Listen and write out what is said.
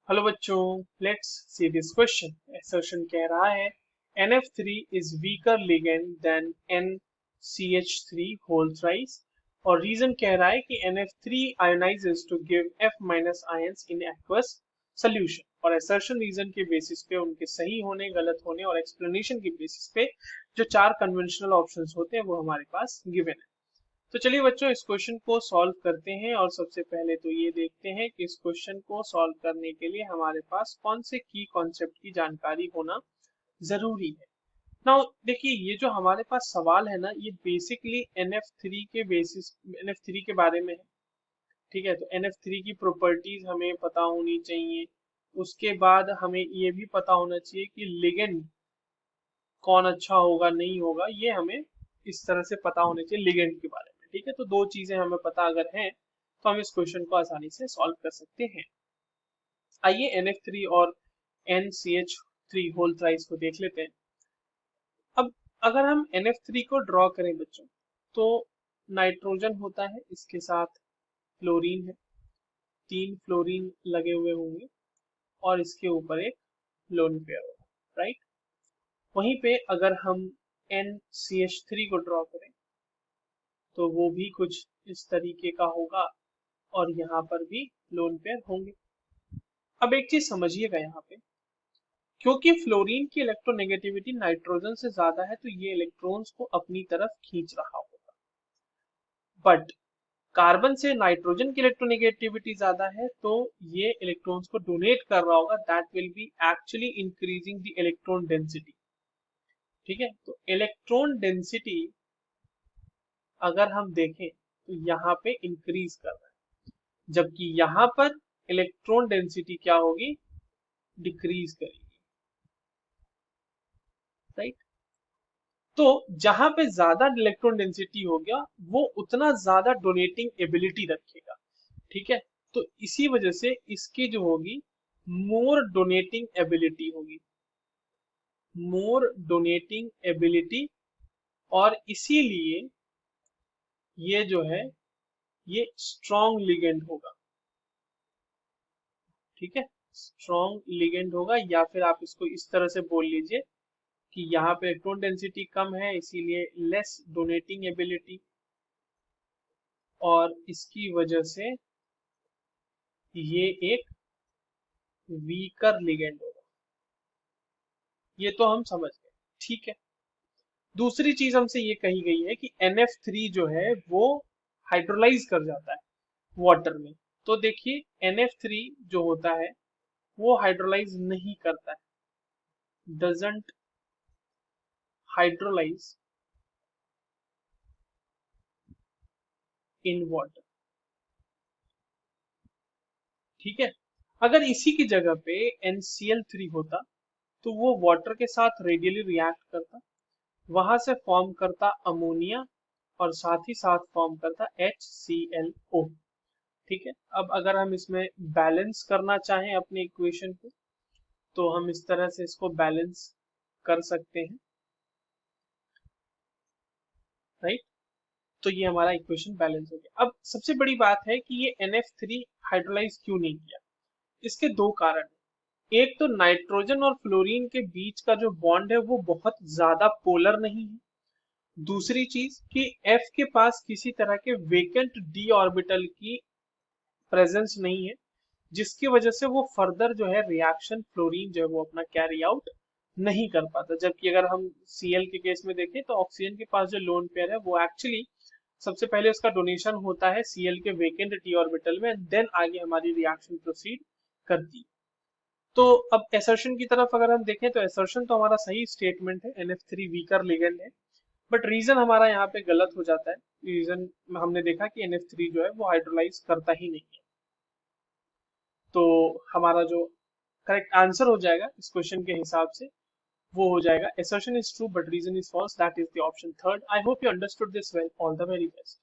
Hello बच्चों, let's see this question. Assertion कह रहा है NF3 is weaker ligand than NCH3 whole thrice, और रीजन कह रहा है कि NF3 ionizes to give F minus ions in aqueous solution। और असर्शन रीजन के बेसिस पे उनके सही होने, गलत होने और एक्सप्लेनेशन के बेसिस पे जो चार कन्वेंशनल ऑप्शंस होते हैं वो हमारे पास गिवन है। तो चलिए बच्चों, इस क्वेश्चन को सॉल्व करते हैं। और सबसे पहले तो ये देखते हैं कि इस क्वेश्चन को सॉल्व करने के लिए हमारे पास कौन से की कॉन्सेप्ट की जानकारी होना जरूरी है। नाउ देखिए, ये जो हमारे पास सवाल है ना, ये बेसिकली NF3 के बेसिस NF3 के बारे में है। ठीक है, तो NF3 की प्रॉपर्टीज हमें पता होनी चाहिए। उसके बाद हमें ये भी पता होना चाहिए कि लिगेंड कौन अच्छा होगा नहीं होगा, ये हमें इस तरह से पता होना चाहिए लिगेंड के बारे में। ठीक है, तो दो चीजें हमें पता अगर हैं तो हम इस क्वेश्चन को आसानी से सॉल्व कर सकते हैं। आइए NF3 और NCH3 होल थ्राइस को देख लेते हैं। अब अगर हम NF3 को ड्रॉ करें बच्चों, तो नाइट्रोजन होता है, इसके साथ फ्लोरीन है, तीन फ्लोरीन लगे हुए होंगे और इसके ऊपर एक लोन पेयर होगा, राइट। वहीं पे अगर हम NCH3 को ड्रॉ करें तो वो भी कुछ इस तरीके का होगा और यहाँ पर भी लोन पेयर होंगे। अब एक चीज समझिएगा यहाँ पे, क्योंकि फ्लोरीन की इलेक्ट्रोनेगेटिविटी नाइट्रोजन से ज्यादा है तो ये इलेक्ट्रॉन्स को अपनी तरफ खींच रहा होगा। बट कार्बन से नाइट्रोजन की इलेक्ट्रोनेगेटिविटी ज्यादा है तो ये इलेक्ट्रॉन्स को डोनेट कर रहा होगा। That will be actually increasing the electron density. ठीक है, तो इलेक्ट्रॉन डेंसिटी अगर हम देखें तो यहाँ पे इंक्रीज कर रहा है, जबकि यहाँ पर इलेक्ट्रॉन डेंसिटी क्या होगी, डिक्रीज करेगी, राइट। तो जहां पे ज्यादा इलेक्ट्रॉन डेंसिटी हो गया वो उतना ज्यादा डोनेटिंग एबिलिटी रखेगा। ठीक है, तो इसी वजह से इसकी जो होगी मोर डोनेटिंग एबिलिटी होगी, मोर डोनेटिंग एबिलिटी। और इसीलिए ये जो है ये स्ट्रॉन्ग लिगेंड होगा। ठीक है, स्ट्रॉन्ग लिगेंड होगा, या फिर आप इसको इस तरह से बोल लीजिए कि यहाँ पे इलेक्ट्रॉन डेंसिटी कम है इसीलिए लेस डोनेटिंग एबिलिटी, और इसकी वजह से ये एक वीकर लिगेंड होगा। ये तो हम समझ गए, ठीक है। दूसरी चीज हमसे ये कही गई है कि NF3 जो है वो हाइड्रोलाइज कर जाता है वाटर में। तो देखिए, NF3 जो होता है वो हाइड्रोलाइज नहीं करता है, डजंट हाइड्रोलाइज इन वाटर। ठीक है, अगर इसी की जगह पे NCl3 होता तो वो वाटर के साथ रेडियली रिएक्ट करता, वहां से फॉर्म करता अमोनिया और साथ ही साथ फॉर्म करता HClO। ठीक है, अब अगर हम इसमें बैलेंस करना चाहें अपने इक्वेशन को तो हम इस तरह से इसको बैलेंस कर सकते हैं, राइट। तो ये हमारा इक्वेशन बैलेंस हो गया। अब सबसे बड़ी बात है कि ये NF3 हाइड्रोलाइज क्यों नहीं किया। इसके दो कारण हैं। एक तो नाइट्रोजन और फ्लोरीन के बीच का जो बॉन्ड है वो बहुत ज्यादा पोलर नहीं है। दूसरी चीज कि F के पास किसी तरह के वेकेंट d ऑर्बिटल की प्रेजेंस नहीं है, जिसकी वजह से वो फर्दर जो है रिएक्शन फ्लोरीन जो है वो अपना कैरी आउट नहीं कर पाता। जबकि अगर हम Cl के केस में देखें तो ऑक्सीजन के पास जो लोन पेयर है वो एक्चुअली सबसे पहले उसका डोनेशन होता है Cl के वेकेंट d ऑर्बिटल में, देन आगे हमारी रिएक्शन प्रोसीड करती है। तो अब एसर्शन की तरफ अगर हम देखें तो एसर्शन तो हमारा सही स्टेटमेंट है, NF3 वीकर लिगेंड है। बट रीजन हमारा यहाँ पे गलत हो जाता है। रीजन हमने देखा कि NF3 जो है वो हाइड्रोलाइज करता ही नहीं है। तो हमारा जो करेक्ट आंसर हो जाएगा इस क्वेश्चन के हिसाब से वो हो जाएगा assertion is true but reason is false, that is the option third. I hope you understood this well. All the very best.